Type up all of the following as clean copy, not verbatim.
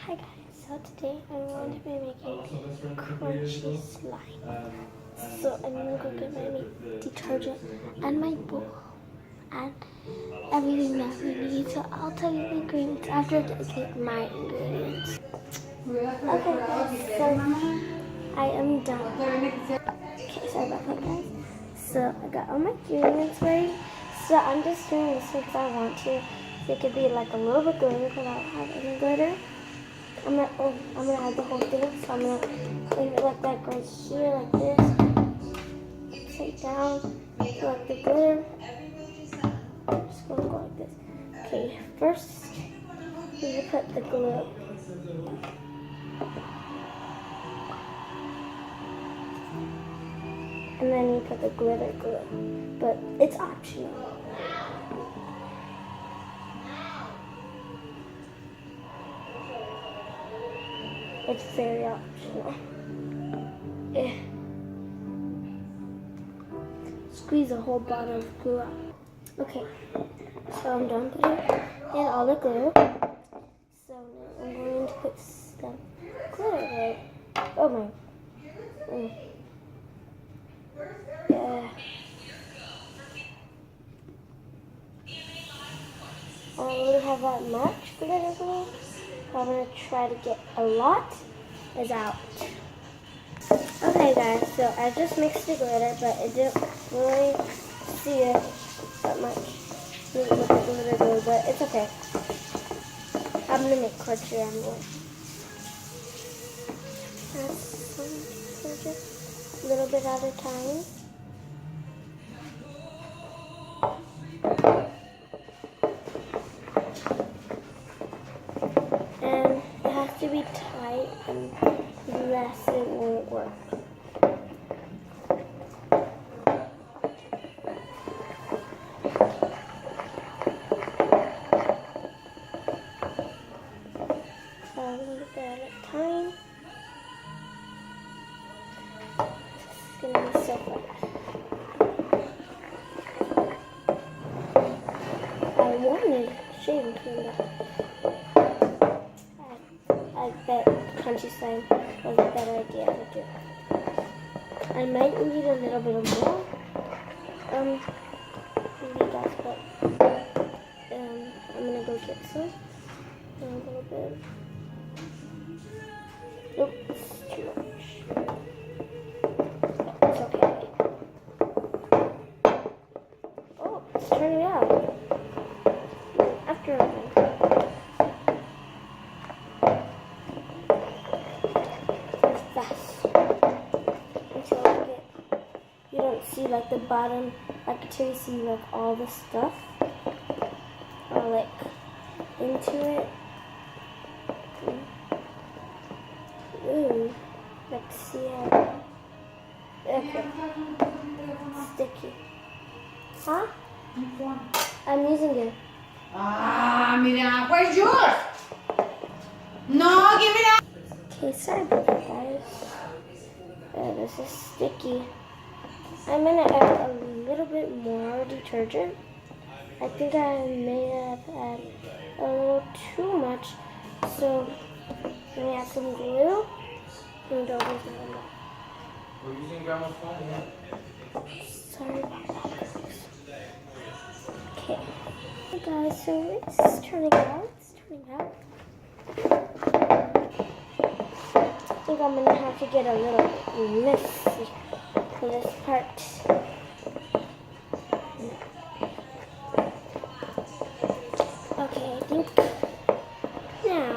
Hi guys, so today I'm going to be making crunchy slime. So I'm going to go get my detergent and my bowl and everything that we need. So I'll tell you the ingredients after I get my ingredients. Okay guys, so I am done. Okay, sorry about that guys. So I got all my ingredients ready. So I'm just doing this because I want to. So it could be like a little bit glitter because I don't have any glitter. I'm gonna add the whole thing, so I'm gonna leave it like that right here, like this. Take down, like the glitter. Just gonna go like this. Okay, first you put the glue. And then you put the glitter glue. But it's optional. It's very optional. Squeeze a whole bottle of glue out. Okay, so I'm done putting in all the glue. So now I'm going to put some glitter there. Oh my. Yeah. I don't really have that much glitter glue. I'm going to try to get a lot is out. Okay guys, so I just mixed the glitter, but it didn't really see it that much with the glitter glue, but it's okay. I'm going to make crunchy anyway. Add some just a little bit at a time. And it has to be tight, and less it won't work. A little bit at a time. It's gonna be so fun. I wanted shaving cream, but I bet crunchy slime was a better idea to do. I might need a little bit of more. Maybe that's what. I'm gonna go get some. A little bit. Nope, it's too much. It's okay. Oh, it's turning out. After it's fast. Until I get, you don't see like the bottom, like until you see like all the stuff. Or like into it. Ooh, let's see how. Okay. Sticky. Huh? I'm using it. Ah, mira, where's yours? No, give me that. Okay, sorry about that, guys. This is sticky. I'm gonna add a little bit more detergent. I think I may have added a little too much. So, let me add some glue. And don't use it enough. We're using grandma's phone. Sorry about that, guys. Okay. Hey guys, so it's turning out. I think I'm gonna have to get a little messy for this part. Okay, I think now,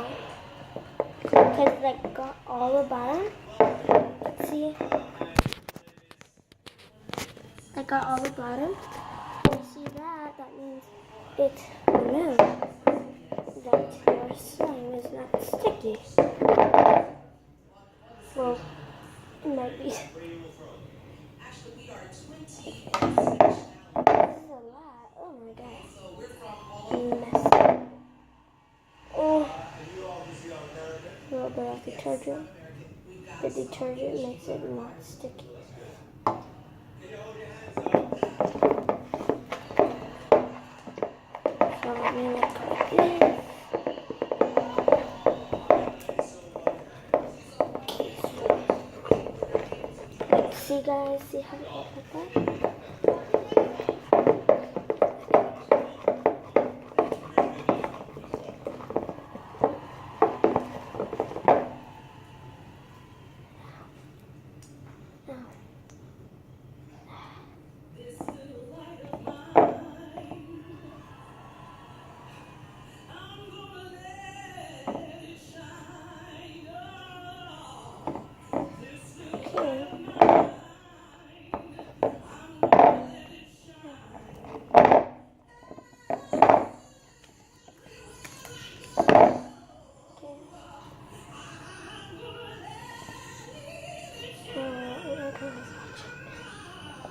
because I got all the bottom, let's see, I got all the bottom. You see that? That means it's removed. That your slime is not sticky. Well, it might be. This is a lot. Oh my god. Messy. Oh. A little bit of detergent. The detergent makes it not sticky. So let me look like this. you guys see how it looks like that?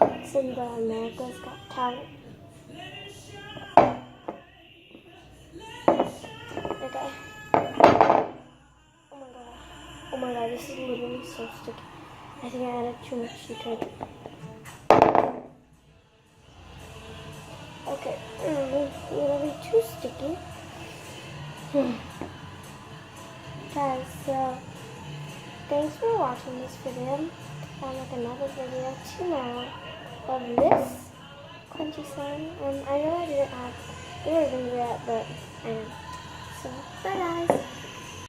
It's in the America's Got Talent. Okay. Oh my god, this is literally so sticky. I think I added too much detergent. Okay, it's literally too sticky. Guys, so thanks for watching this video. I'll make another video tomorrow of this crunchy slime. I know I didn't add, but I know. So, bye guys.